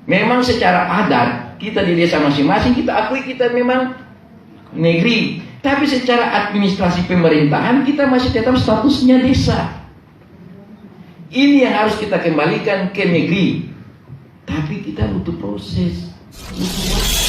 Memang secara adat kita di desa masing-masing kita akui kita memang negeri, tapi secara administrasi pemerintahan kita masih tetap statusnya desa. Ini yang harus kita kembalikan ke negeri. Tapi kita butuh proses, butuh waktu.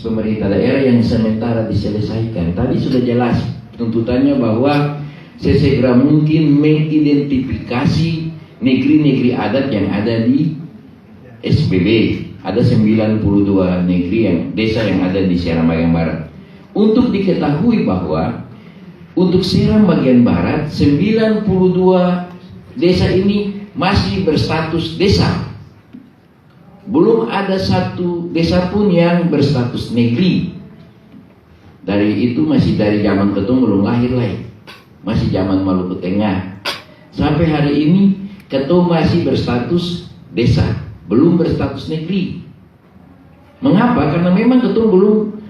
Pemerintah daerah yang sementara diselesaikan. Tadi sudah jelas tuntutannya bahwa sesegera mungkin mengidentifikasi negeri-negeri adat yang ada di SPB. Ada 92 negeri yang desa yang ada di Seram bagian barat. Untuk diketahui bahwa untuk Seram bagian barat 92 desa ini masih berstatus desa. Belum ada satu desa pun yang berstatus negeri. Dari itu masih dari zaman Ketung belum lahir lagi. Masih zaman Maluku Tengah. Sampai hari ini Ketung masih berstatus desa, belum berstatus negeri. Mengapa? Karena memang Ketung belum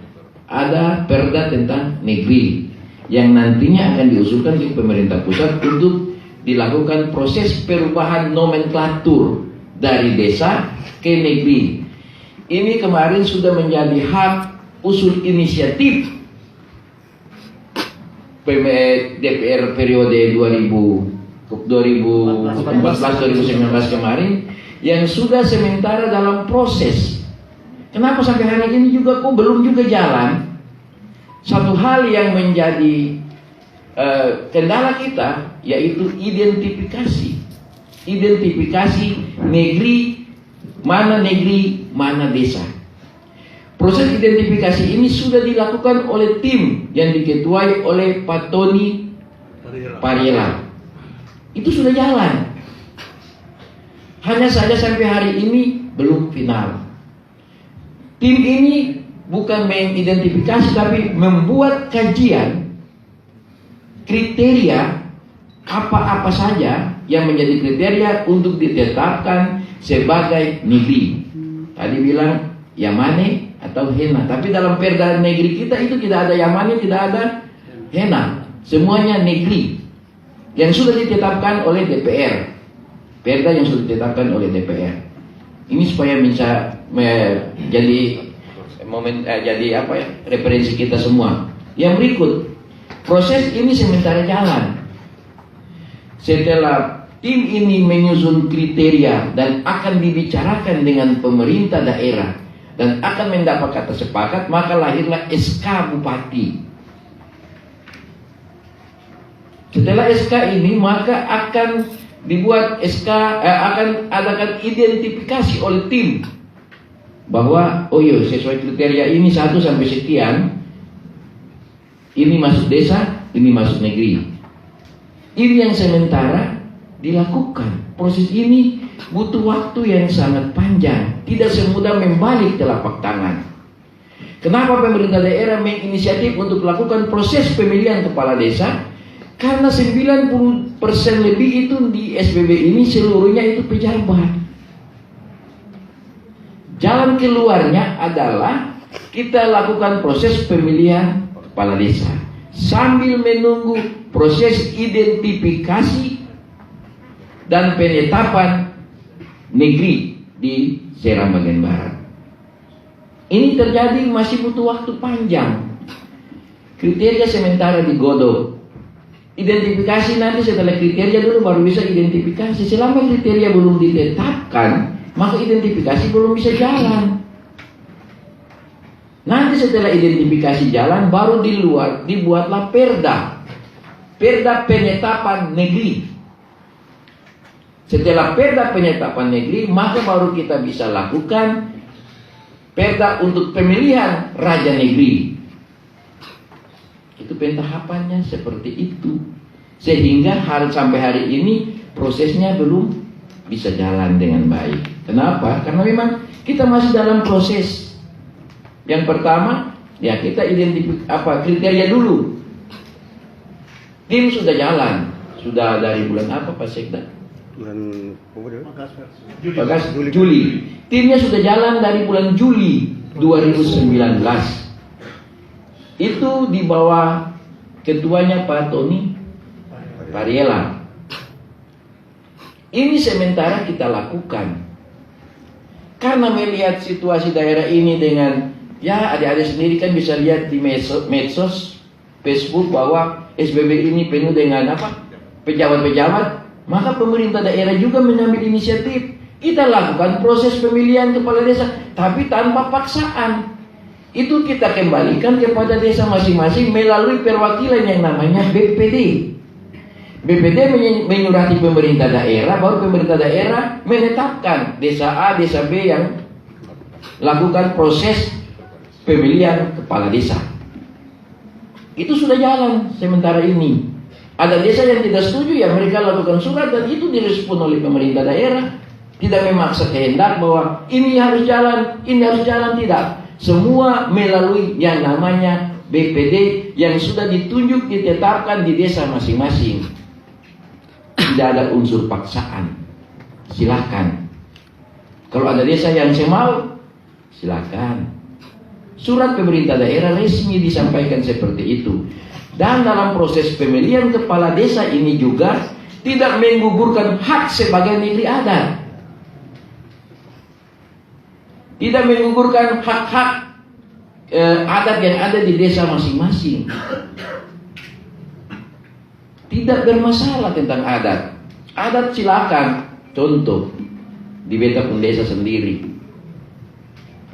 ada perda tentang negeri yang nantinya akan diusulkan ke pemerintah pusat untuk dilakukan proses perubahan nomenklatur dari desa ke negeri. Ini kemarin sudah menjadi hak usul inisiatif DPR periode 2014-2019 kemarin yang sudah sementara dalam proses. Kenapa sampai hari ini juga kok belum juga jalan? Satu hal yang menjadi kendala kita yaitu identifikasi negeri, mana desa. Proses identifikasi ini sudah dilakukan oleh tim yang diketuai oleh Pak Tony Pariela. Itu sudah jalan. Hanya saja sampai hari ini belum final. Tim ini bukan mengidentifikasi tapi membuat kajian kriteria apa-apa saja yang menjadi kriteria untuk ditetapkan sebagai negeri. Tadi bilang Yamane atau Hena, tapi dalam perda negeri kita itu tidak ada Yamane, tidak ada Hena, semuanya negeri yang sudah ditetapkan oleh DPR. Perda yang sudah ditetapkan oleh DPR. Ini supaya bisa jadi referensi kita semua. Yang berikut, proses ini sementara jalan. Setelah tim ini menyusun kriteria dan akan dibicarakan dengan pemerintah daerah dan akan mendapat kata sepakat, maka lahirlah SK Bupati. Setelah SK ini maka akan dibuat SK, akan adakan identifikasi oleh tim bahwa oh iya sesuai kriteria ini 1 sampai sekian, ini masuk desa, ini masuk negeri. Ini yang sementara dilakukan. Proses ini butuh waktu yang sangat panjang, tidak semudah membalik telapak tangan. Kenapa pemerintah daerah menginisiatif untuk melakukan proses pemilihan kepala desa? Karena 90% lebih itu di SPB ini seluruhnya itu pejabat. Jalan keluarnya adalah kita lakukan proses pemilihan kepala desa sambil menunggu proses identifikasi dan penetapan negeri di Seram bagian barat. Ini terjadi masih butuh waktu panjang. Kriteria sementara digodok. Identifikasi nanti setelah kriteria dulu baru bisa identifikasi. Selama kriteria belum ditetapkan, maka identifikasi belum bisa jalan. Nanti setelah identifikasi jalan, baru dibuatlah perda. Perda penetapan negeri. Setelah perda penetapan negeri, maka baru kita bisa lakukan perda untuk pemilihan raja negeri. Itu pentahapannya seperti itu. Sehingga sampai hari ini prosesnya belum bisa jalan dengan baik. Kenapa? Karena memang kita masih dalam proses. Yang pertama, ya kita kriteria dulu. Tim sudah jalan. Sudah dari bulan apa Pak Sekda? bulan Juli. Timnya sudah jalan dari bulan Juli 2019. Itu di bawah ketuanya Pak Tony Pariela. Ini sementara kita lakukan karena melihat situasi daerah ini dengan, ya adik-adik sendiri kan bisa lihat di medsos Facebook bahwa SBB ini penuh dengan pejabat-pejabat. Maka pemerintah daerah juga mengambil inisiatif. Kita lakukan proses pemilihan kepala desa, tapi tanpa paksaan. Itu kita kembalikan kepada desa masing-masing melalui perwakilan yang namanya BPD. BPD menyurati pemerintah daerah, baru pemerintah daerah menetapkan desa A, desa B yang lakukan proses pemilihan kepala desa. Itu sudah jalan sementara ini. Ada desa yang tidak setuju, ya mereka lakukan surat dan itu direspon oleh pemerintah daerah. Tidak memaksa kehendak bahwa ini harus jalan, ini harus jalan, tidak. Semua melalui yang namanya BPD yang sudah ditunjuk, ditetapkan di desa masing-masing. Tidak ada unsur paksaan. Silakan. Kalau ada desa yang semal, silakan. Surat pemerintah daerah resmi disampaikan seperti itu. Dan dalam proses pemilihan kepala desa ini juga tidak menggugurkan hak sebagai negeri adat. Tidak menggugurkan hak-hak adat yang ada di desa masing-masing. Tidak bermasalah tentang adat. Adat silakan. Contoh, di beta pun desa sendiri.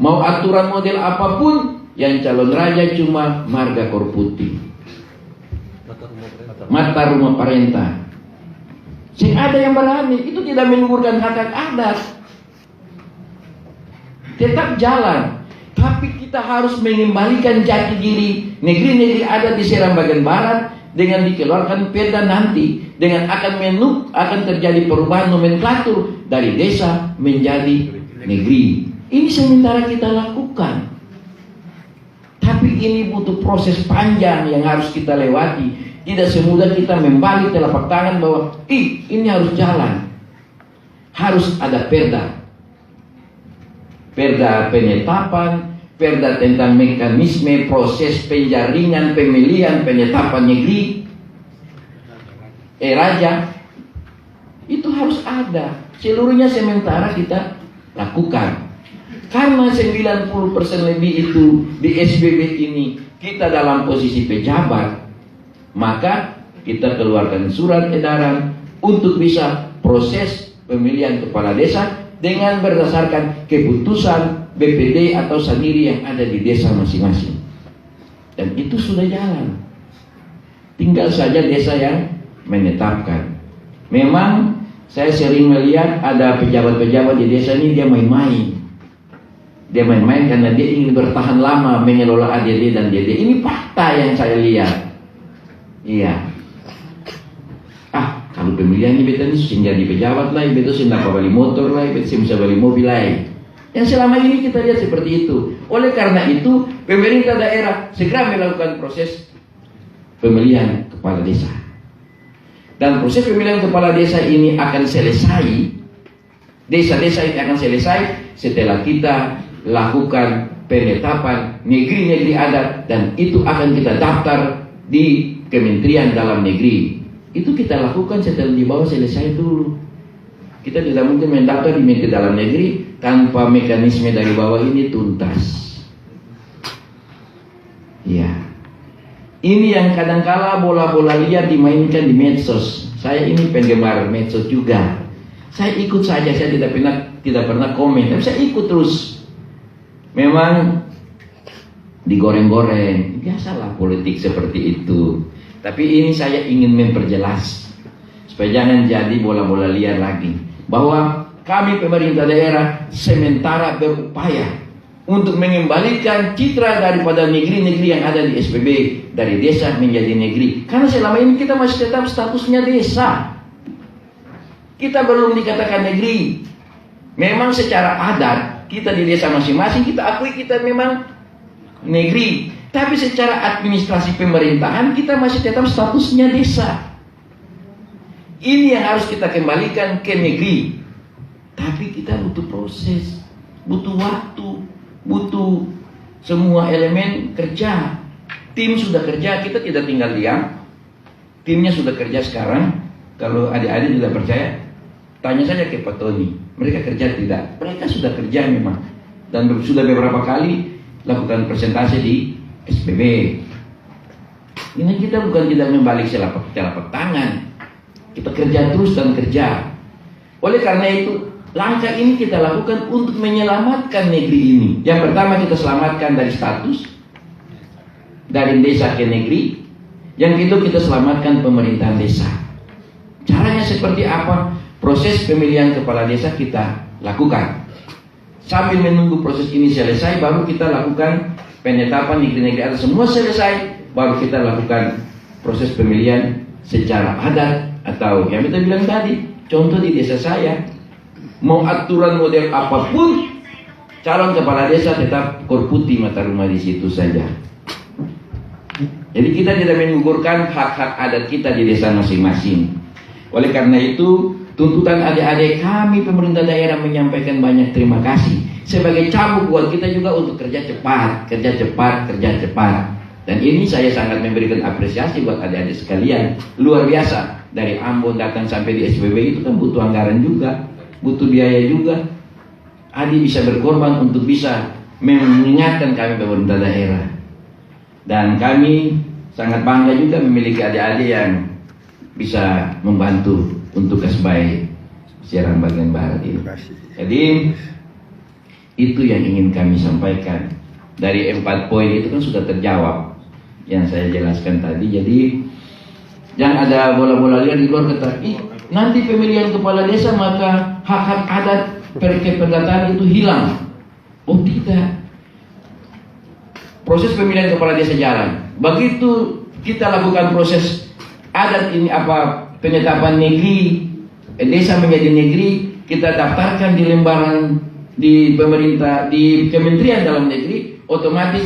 Mau aturan model apapun, yang calon raja cuma marga korputih. Mata rumah parenta. Sing ada yang berani, itu tidak menggugurkan hak-hak adat. Tetap jalan. Tapi kita harus mengembalikan jati diri negeri-negeri adat di Seram bagian barat dengan dikeluarkan perda nanti. Dengan akan terjadi perubahan nomenklatur dari desa menjadi negeri. Ini sementara kita lakukan. Tapi ini butuh proses panjang yang harus kita lewati. Tidak semudah kita membalik telapak tangan bahwa ini harus jalan. Harus ada perda. Perda penetapan, perda tentang mekanisme proses penjaringan, pemilihan, penetapan negeri, raja. Itu harus ada. Seluruhnya sementara kita lakukan. Karena 90% lebih itu di SBB ini kita dalam posisi pejabat, maka kita keluarkan surat edaran untuk bisa proses pemilihan kepala desa dengan berdasarkan keputusan BPD atau sendiri yang ada di desa masing-masing. Dan itu sudah jalan. Tinggal saja desa yang menetapkan. Memang saya sering melihat ada pejabat-pejabat di desa ini dia main-main. Dia main-main karena dia ingin bertahan lama mengelola ADD dan DD. Ini fakta yang saya lihat. Iya. Kalau pemilihan ini beta ini susah jadi pejabat lah, beta susah beli motor lah, beta bisa beli mobil lah. Yang selama ini kita lihat seperti itu. Oleh karena itu, pemerintah daerah segera melakukan proses pemilihan kepala desa. Dan proses pemilihan kepala desa ini akan selesai. Desa-desa ini akan selesai setelah kita lakukan penetapan negeri-negeri adat dan itu akan kita daftar di Kementerian Dalam Negeri. Itu kita lakukan setelah di bawah selesai dulu. Kita tidak mungkin mendaftar di Menteri Dalam Negeri tanpa mekanisme dari bawah ini tuntas. Ya. Ini yang kadangkala bola-bola liar dimainkan di medsos. Saya ini penggemar medsos juga. Saya ikut saja, saya tidak pernah komen, tapi saya ikut terus. Memang digoreng-goreng, biasalah politik seperti itu. Tapi ini saya ingin memperjelas supaya jangan jadi bola-bola liar lagi, bahwa kami pemerintah daerah sementara berupaya untuk mengembalikan citra daripada negeri-negeri yang ada di SPB dari desa menjadi negeri. Karena selama ini kita masih tetap statusnya desa. Kita belum dikatakan negeri. Memang secara adat kita di desa masing-masing kita akui kita memang negeri. Tapi secara administrasi pemerintahan kita masih tetap statusnya desa. Ini yang harus kita kembalikan ke negeri. Tapi kita butuh proses, butuh waktu, butuh semua elemen kerja. Tim sudah kerja, kita tidak tinggal diam. Timnya sudah kerja sekarang. Kalau adik-adik tidak percaya, tanya saja ke Pak Tony. Mereka kerja tidak? Mereka sudah kerja memang. Dan sudah beberapa kali lakukan presentasi di SPB. Ini kita bukan tidak membalik telapak tangan. Kita kerja terus dan kerja. Oleh karena itu, langkah ini kita lakukan untuk menyelamatkan negeri ini. Yang pertama kita selamatkan dari status, dari desa ke negeri. Yang kedua kita selamatkan pemerintahan desa. Caranya seperti apa? Proses pemilihan kepala desa kita lakukan. Sambil menunggu proses ini selesai, baru kita lakukan penetapan negeri-negeri adat. Semua selesai, baru kita lakukan proses pemilihan secara adat. Atau yang kita bilang tadi, contoh di desa saya, mau aturan model apapun, calon kepala desa tetap korputi mata rumah di situ saja. Jadi kita tidak menggugurkan hak-hak adat kita di desa masing-masing. Oleh karena itu, tuntutan adik-adik kami pemerintah daerah menyampaikan banyak terima kasih. Sebagai cambuk buat kita juga untuk kerja cepat, kerja cepat, kerja cepat. Dan ini saya sangat memberikan apresiasi buat adik-adik sekalian. Luar biasa. Dari Ambon datang sampai di SPB itu kan butuh anggaran juga, butuh biaya juga. Adi bisa berkorban untuk bisa mengingatkan kami pemerintah daerah. Dan kami sangat bangga juga memiliki adik-adik yang bisa membantu untuk Kasbay Serang bagian barat ini. Jadi itu yang ingin kami sampaikan. Dari 4 poin itu kan sudah terjawab yang saya jelaskan tadi. Jadi jangan ada bola-bola liar di luar kata, nanti pemilihan kepala desa maka hak-hak adat keperdataan itu hilang. Oh tidak. Proses pemilihan kepala desa jalan. Begitu kita lakukan proses adat ini penetapan negeri, desa menjadi negeri, kita daftarkan di lembaran di pemerintah, di kementerian dalam negeri, otomatis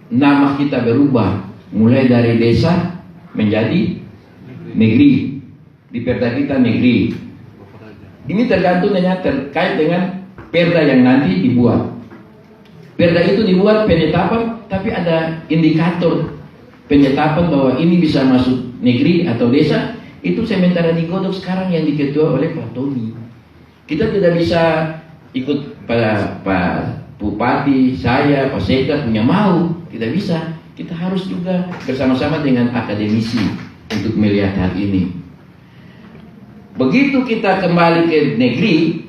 nama kita berubah. Mulai dari desa menjadi negeri, di perda kita negeri. Ini tergantung terkait dengan perda yang nanti dibuat. Perda itu dibuat penetapan, tapi ada indikator penetapan bahwa ini bisa masuk negeri atau desa. Itu sementara digodok sekarang yang diketua oleh Pak Tony. Kita tidak bisa ikut Pak Bupati, saya, Pak Sekda punya mau, tidak bisa. Kita harus juga bersama-sama dengan akademisi untuk melihat hal ini. Begitu kita kembali ke negeri,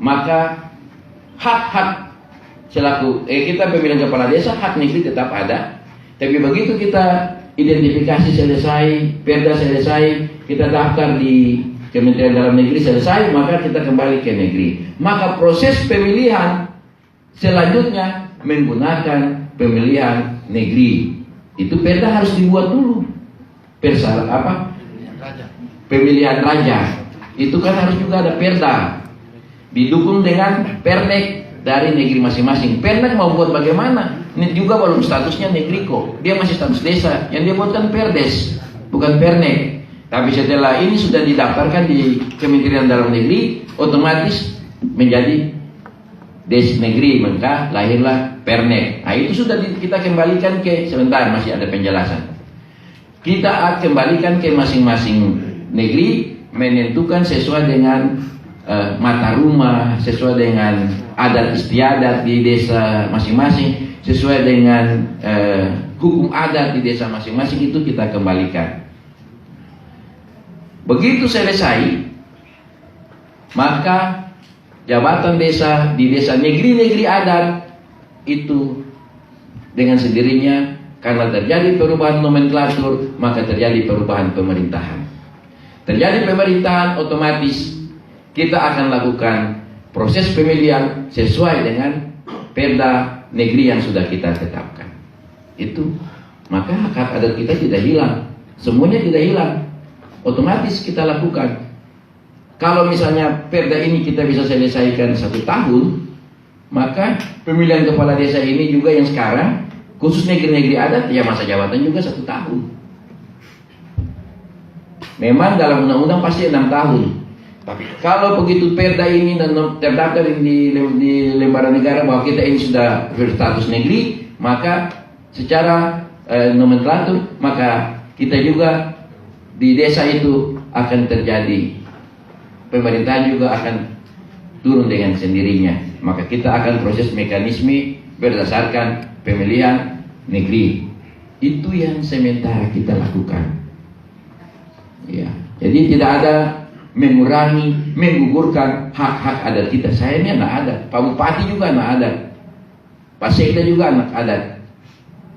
maka hak-hak selaku kita pemilihan kepala desa, hak negeri tetap ada. Tapi begitu kita identifikasi selesai, perda selesai, kita daftar di Kementerian Dalam Negeri selesai, maka kita kembali ke negeri. Maka proses pemilihan selanjutnya menggunakan pemilihan negeri. Itu perda harus dibuat dulu. Pemilihan raja. Itu kan harus juga ada perda. Didukung dengan pernek dari negeri masing-masing. Pernek mau buat bagaimana? Ini juga belum statusnya negeri kok. Dia masih status desa. Yang dia buatkan perdes, bukan pernek. Tapi setelah ini sudah didaftarkan di Kementerian Dalam Negeri, otomatis menjadi des negeri, maka lahirlah pernek. Nah itu sudah kita kembalikan ke, sebentar masih ada penjelasan. Kita kembalikan ke masing-masing negeri, menentukan sesuai dengan mata rumah, sesuai dengan adat istiadat di desa masing-masing, sesuai dengan hukum adat di desa masing-masing, itu kita kembalikan. Begitu selesai, maka jabatan desa di desa negeri-negeri adat itu dengan sendirinya, karena terjadi perubahan nomenklatur, maka terjadi perubahan pemerintahan. Terjadi pemerintahan, otomatis kita akan lakukan proses pemilihan sesuai dengan perda negeri yang sudah kita tetapkan. Itu, maka hak adat kita tidak hilang, semuanya tidak hilang. Otomatis kita lakukan. Kalau misalnya perda ini kita bisa selesaikan 1 tahun, maka pemilihan kepala desa ini juga yang sekarang, khusus negeri-negeri adat, ya masa jabatan juga 1 tahun. Memang dalam undang-undang pasti 6 tahun. Tapi kalau begitu perda ini dan terdaftar di lembaran negara bahwa kita ini sudah berstatus negeri, maka secara nomenklatur, maka kita juga di desa itu akan terjadi, pemerintahan juga akan turun dengan sendirinya. Maka kita akan proses mekanisme berdasarkan pemilihan negeri. Itu yang sementara kita lakukan. Ya, jadi tidak ada mengurangi, menggugurkan hak-hak adat kita. Sayangnya tidak ada. Pak Bupati juga tidak ada. Pak Sekda juga anak adat.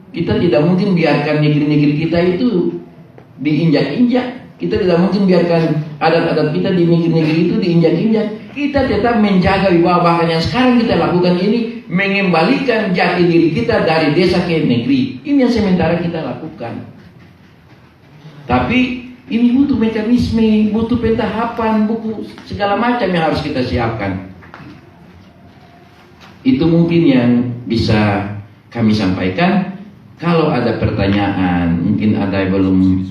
Kita tidak mungkin biarkan negeri-negeri kita itu diinjak-injak. Kita tidak mungkin biarkan adat-adat kita di negeri-negeri itu diinjak-injak. Kita tetap menjaga wibawa. Bahkan yang sekarang kita lakukan ini, mengembalikan jati diri kita dari desa ke negeri. Ini yang sementara kita lakukan. Tapi ini butuh mekanisme, butuh pentahapan, butuh segala macam yang harus kita siapkan. Itu mungkin yang bisa kami sampaikan. Kalau ada pertanyaan, mungkin ada yang belum,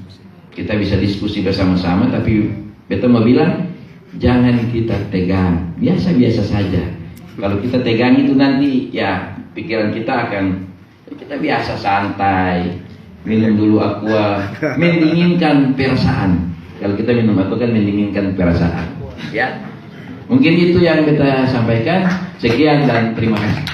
kita bisa diskusi bersama-sama. Tapi beta mau bilang, jangan kita tegang, biasa-biasa saja. Kalau kita tegang itu nanti ya pikiran kita kita biasa santai, minum dulu aqua, mendinginkan perasaan. Kalau kita minum aqua kan mendinginkan perasaan. Ya, mungkin itu yang kita sampaikan. Sekian dan terima kasih.